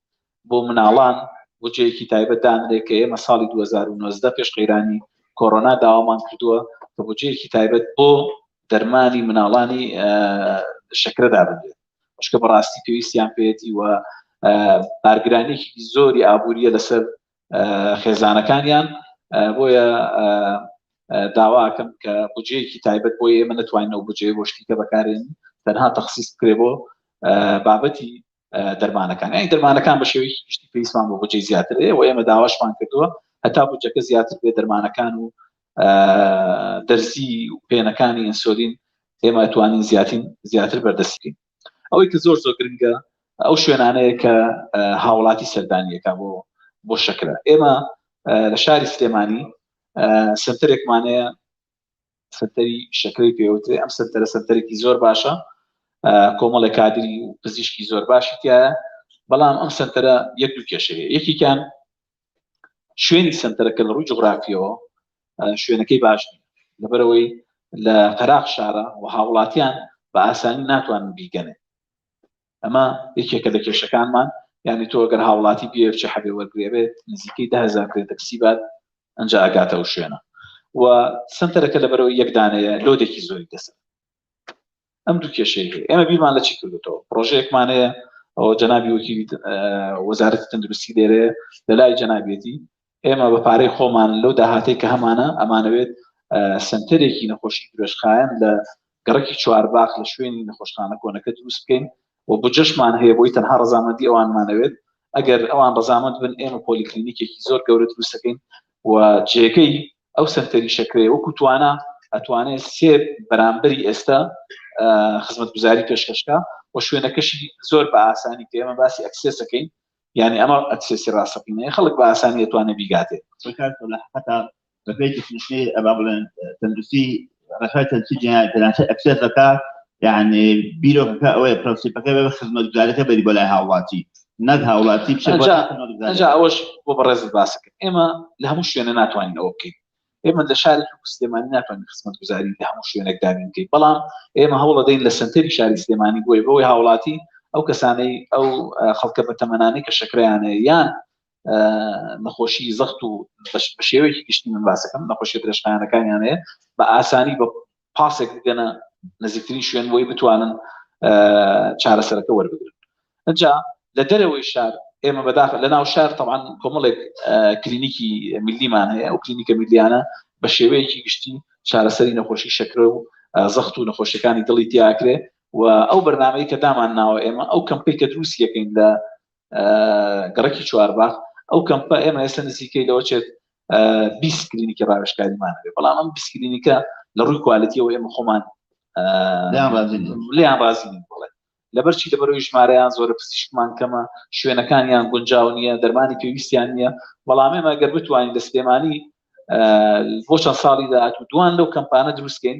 G: بۆ مناڵان بودجەیەکی تایبەت دانرێت کە ئێمە ساڵی 2019 پێش قەیرانی کۆڕۆنا داوامان کردووە کە بودجەیەکی تایبەت بۆ دەرمانی مناڵانی شەکرە دابنرێت. چکە بەڕاستی پێویستیان پێێتی و بارگرانێکی زۆری ئابووریە لەسەر خێزانەکانیان. بۆیە داواکەم کە بودجەیەکی تایبەت بۆ ئێمە نتوانین ئەو بودجەیە بۆ شتیکە بەکارێن تەنها تەخسیس بکرێ بۆ بابەتی دەرمانەکان. یعنی دەرمانەکان بە شێوەیەکی گشتی پێویستمان بۆ بودجەی زیاتر هەیە و ئێمە داواشمان کردووە هەتا بودجەکە زیاتر بێ دەرمانەکان و دەرزی و پێنەکانی ئینسۆلین ئێمە ئەتوانین زیاتر بەردەستین. ئەوەی کە زۆر گرنگە ئەو شوێنانەیە کە هاوڵاتی سەردانیەکە بۆ شەکرە. ئێمە لە شاری سلێمانی سنتەرێکمانەیە، سنتەری شەکرەی پێوترێ. ئەم سنتەرە سنتەرێکی زۆر باشە، کۆمەڵی کادری و پزیشکی زۆر باشی تایە، بەڵام ئەم سنتەرە یەک دوو کێشەیە. یەکیان شوێنی سنتەرەکە لە ڕووی جوغرافیەوە شوێنەکەی باش نیە، لەبەرەوەی لە قەراق شارە و هاوڵاتیان بە ئاسانی ناتوانن بیگەنێ. ئەمە یەکێکە لە کێشەکانمان. یعنی تۆ ئەگەر هاوڵاتی بێچە حەبێ وەرگێبێت نزیکەی 10,000 کرێت تەکسی بات ئەنجا ئەگاتە ئەو شوێنە و سنتەرەکە لەبەرەوەی یەکدانەیە لۆدێکی زۆری دەسێت. ئەم دوو کێشەیە ئێمە بیرمان لە چی کردوتەوە؟ پرۆژەیەکمانەیە ئەو جەنابی وەکیلی وەزارەتی تەندروستی لێرەیە لە لای جەنابێتی ئێمە بە پارەی خۆمان لەو داهاتەی کە هەمانە ئەمانەوێت سنتەرێکی نەخۆشی درێژخایەن لە گەڕەکی چوارباخ لە شوێنی نەخۆشخانە کۆنەکە دروست بکەین و بودجەشمان هەیە بۆی تەنها ڕەزامەندی ئەوانمانەوێت. ئەگەر ئەوان ڕەزامەند بن ئێمە پۆلیکلینیکێکی زۆر گەورە دروست دەکەین و جێگەی ئەو سنتەری شەکرێ وەکو توانە ئەتوانێت سێ بەرامبەری ئێستا خزمەتگوزاری پێشکەشکە و شوێنەکەشی زۆر بە ئاسانی کە ئێمە باسی ئەکسسەکەین، یعنی ئەمە ئەکسسی ڕاستەقینەیە خەڵک بە ئاسانی ئەتوانێت بیگاتێت.
F: حتا بەپێی تکنیشنەی ئەبا بڵێن تەندروستی ڕێخای تەنسیجی دەناسە ئەکسسەکە، یعنی بیرۆکەکە ئەوەیە پرۆسیپەکە بە خزمەتگوزاریەکە بەری بۆ لای هاوڵاتی نەک هاوڵاتی
G: ئەنجا ئەوەش بۆ بەڕێزت باسەکەن. ئێمە لە هەموو شوێنە ناتوانین ئەوە بکەین. ئێمە لە شاری سلێمانی ناتوانین خزمەتگوزاری لە هەموو شوێنێک دابین بکەین، بەڵام ئێمە هەوڵ دەدەین لە سنتەری شاری سلێمانی بۆی هاوڵاتی ئەو کەسانەی ئەو خەڵکە بە تەمەنانەی کە شەکرەیانەیە یان نەخۆشی زەخت و بە شێوەیەکی گشتی من باسەکەم نەخۆشی درێژخایەنەکانیانەیە بە ئاسانی بە پاسێک بگەنە نزیکترین شوێن بۆی بتوانن چارەسەرەکە وەربگرن. ئەنجا لە دەرەوەی شار ئێمە بەداخل لە ناو شار طبعا کۆمەڵێک کلینیکی میلیمان هەیە. ئەو کلینیکە میلیانە بە شێوەیەکی گشتی چارەسەری نەخۆشی شەکرە و زەخت و نەخۆشیەکانی دڵی تیاکرێ و ئەو بەرنامەی کە دامان ناوە ئێمە ئەو کەمپەی کە دروستی یەکەین لە گەڕەکی چوارباخ ئەو کەمپە ئێمە ئێستا نزیکەی لەوەچێت 20 کلینیکی ڕاوێژکاریمان هەبێ، بەڵام ئەم 20 کلینیکە لە ڕووی کوالیتیەوە ئێمە خۆمان لیان ڕازی نین بڵێ لەبەرچی لەبەرەوەی ژمارەیان زۆرە، پزیشکمان کەمە، شوێنەکانیان گونجاو نییە، دەرمانی پێویستیان نییە. بەڵام ئێمە ئەگەر بتوانین لە سلێمانی بۆ چەند ساڵی داهات و دوان لەو کەمپانە دروستکەین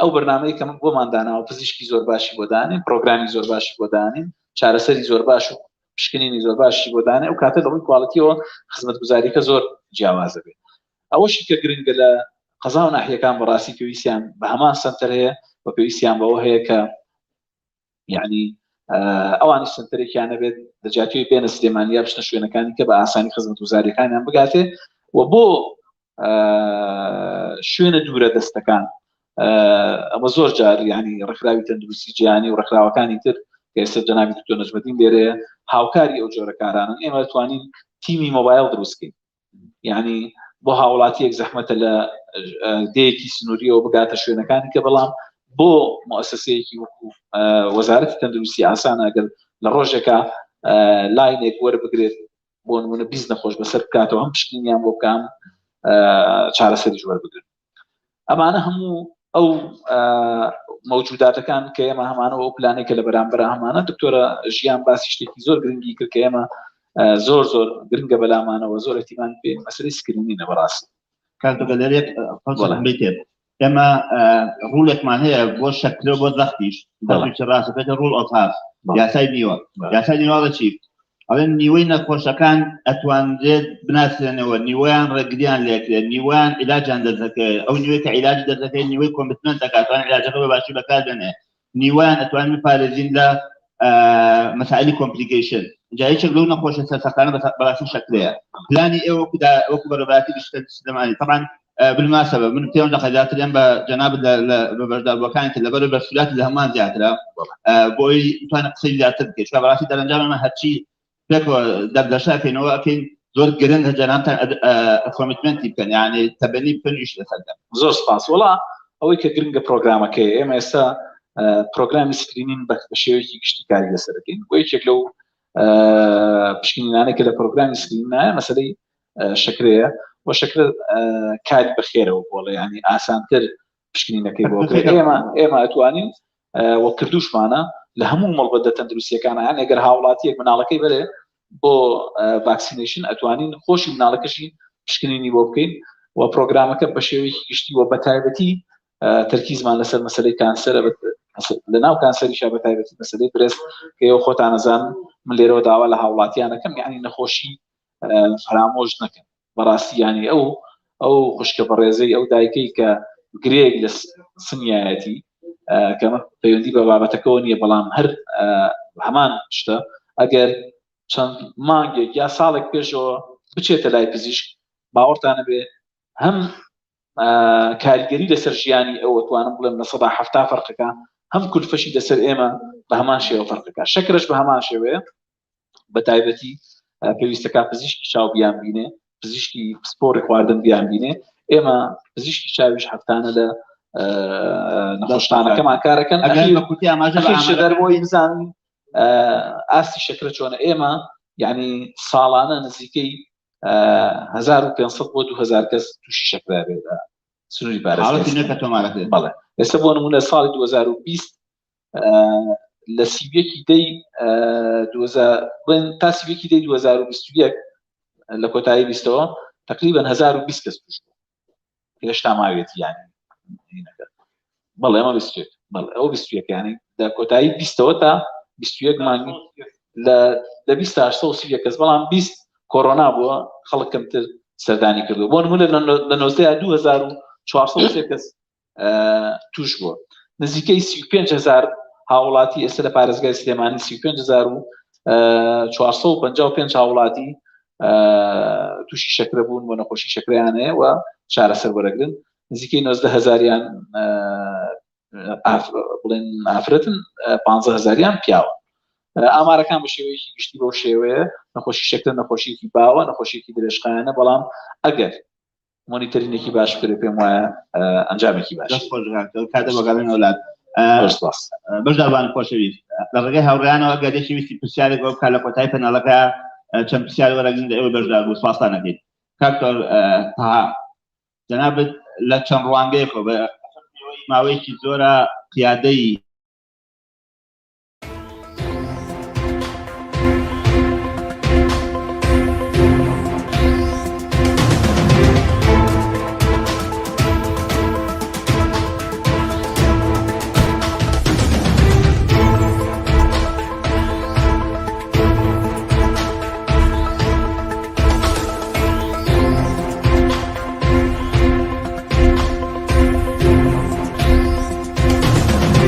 G: ئەو بەرنامەی کە من بۆمان داناوە پزیشکی زۆر باشی بۆ دانین، پرۆگرامی زۆر باشی بۆ دانین، چارەسەری زۆر باش و پشکنینی زۆر باشی بۆ دانێ ئەو کاتە لە ڕووی کواڵیتیەوە خزمەتگوزاریەکە زۆر جیاوازە بێت. ئەوەشی کە گرنگە لە قەزا و ناحیەکان بەڕاستی پێویستیان بە هەمان سنتەر هەیە و پێویستیان بەوە هەیە کە یعنی ئەوانی سنتەرێکیان نەبێت دەجاتوی بێنە سلێمانیا بچنە شوێنەکانی کە بە ئاسانی خزمەتگوزاریەکانیان بگاتێ و بۆ شوێنە دوورە دەستەکان ئەمە زۆر جار یعنی ڕێکخراوی تەندروستی جیهانی و ڕێکخراوەکانی تر کە ئێستا جەنابی دکتۆر نەجمەدین لێرەیە هاوکاری ئەو جۆرە کارانن. ئێمە دەتوانین تیمی مۆبایل دروستکەین، یعنی بۆ هاوڵاتیەک زەحمەتە لە دەیەکی سنووریەوە بگاتە شوێنەکانی کە بەڵام بۆ مؤسسەیەکی وەکو وەزارەتی تەندروستی ئاسانە ئەگەر لە ڕۆژێکە لاینێک وەربگرێت بۆ نمونە 20 نەخۆش بەسەر بکاتەوە هەم پشکنیان بۆ بکەم چارەسەریش وەربگرن. ئەمانە هەموو ئەو مەوجوداتەکان کە ئێمە هەمانەوە ئەو پلانێکە لە بەرامبەر هەمانە دکتۆرە ژیان باسی شتێکی زۆر گرنگی کرد کە ئێمە زۆر زۆر گرنگە بەلامانەوە زۆر احتیمان پێ مەسەلەی سکرینینە بەڕاستی.
F: کاتۆگەلەرێک بێت ئێمە ڕوولێکمان هەیە بۆ شەکلە بۆ زەختیش ڕاستەکە ڕوول ئۆتاس یاسای نیوە یاسای نیوەڵە چی ئەڵێن نیوەی نەخۆشەکان ئەتوانرێت بناسرێنەوە نیوەیان ڕێگریان لێکرێت نیوەیان عیلاجیان دەردەکەوێت ئەو نیوەی کە عیلاج دەردەکەی نیوەی کۆمپیتمنت دەکاتوان عیلاجەکە بە باشی بەکار بێنێ نیوەیان ئەتوانن بپارێزین لە مەسائلی کۆمپلیکیشن جاییچێک لەو نەخۆشە سەرسەختانە بەڕاستی شەکلەیە پلانی ئێوە وەکو بەڕێبەتی گشتە سلێمانی طبعا بالمناسبة من بيوم دخل ذاترين بجناب ببردابوكان كله برو برسولات اللي همان زيادة بوي توان قصيد ذاتر كيش فبراسي دلنجام ما هادشي فيكو دردشة كينو أكين زور قرن جناب كوميتمنت يمكن يعني تبني بكن إيش لسلم
G: زور سباس والله أوي كجرينج برنامج كي إما إسا برنامج سكرينين بشيء يشتكي لسركين ويشك لو بشكلنا أنا كده برنامج سكريننا مثلا شكرية وشكل كاد بخير ولا يعني آسان تر بشكلنا كيبوك إما أتوانين وكردوش معنا لهمو ملبدة تندرسية كان يعني أجر هاولاتيك من على كيبله بو فاكسينيشن أتوانين خوشي من على كشي بشكلني بوكين وبرنامجك بشوي يشتي وبتاعتي تركيز مع لسه مسألة كانسر لنا وكانسر يشابه تاعتي مسألة بريس كيو خط أنا زان من اللي رود على هاولاتي أنا كم يعني نخوشي فراموج نكم براسي يعني او خشكه بريزي او دايكي كغريغ لسنياتي كما فيندي بابا تكوني بلام هر همان شتا اگر چند مانگه یا سالك بيجو بچيت لاي بزيش باورتانه به هم كاريگري لسرجياني او توانم بلم لصباح حفتا فرقك هم كل فشي لسر ايما بهمان شيء فرقك شكرش بهمان شيء بتايبتي بيستكا بزيش شاو بيان بينه پزیشکی سپۆڕی خواردن بیان بینێ ئێمە پزیشکی چاویش هەفتانە لە نەخۆشخانەکەمان کارەکەن ئەخیرش دەربۆی بزانین ئاستی شەکرە چۆنە ئێمە یعنی ساڵانە نزیکەی 1500 بۆ 2000 کەس تووشی شەکرا بێت سنووری پارێزگای بەڵێ ئێستا بۆ نمونە ساڵی 2020 لە سیویەکی دەی تا سیویەکی دەی 2021 لە کۆتایی بیستەوە تقریبا 1020 کەس توش بوو هێشتا ماوێتی یانی بەڵێ ئەمە 21 بەڵێ ئەو 21 یانی لە کۆتایی بیستەوە تا 21 مانگی لە 20 تا 830 کەس بەڵام 20 کۆڕۆنا بووە خەڵک کەمتر سەردانی کردووە بۆ نمونە لە 2400 کەس توش بووە نزیکەی 35000 هاوڵاتی ئێستا لە پارێزگای سلێمانی 35455 هاوڵاتی تووشی شەکرە بوون بۆ نەخۆشی شەکرەیان هەیە و چارەسەر وەرەگرن نزیکەی 19000یان بڵێن ئافرەتن 15000یان پیاوە ئامارەکان بە شێوەیەکی گشتی بەو شێوەیە نەخۆشی شەکرە نەخۆشیێکی باوە نەخۆشیێکی درێژخایەنە بەڵام ئەگەر مۆنیتەرینێکی باش کرێ پێم وایە ئەنجامێکی باش
F: کاتە بەگەڵێن وڵات بەشداروان خۆشەویست لە ڕێگەی هاوڕێیانەوە گەدێکی ویستی پرسیارێک بۆ بکات لە کۆتایی پەنەڵەکە چەند پرسیار وەرەگرن ئێوە بەشدار بوو سپاسان دەکەیت کاکتۆر تەها جەنابەت لە چەند ڕوانگەیەکەوە بە ماوەیەکی زۆرە قیادەی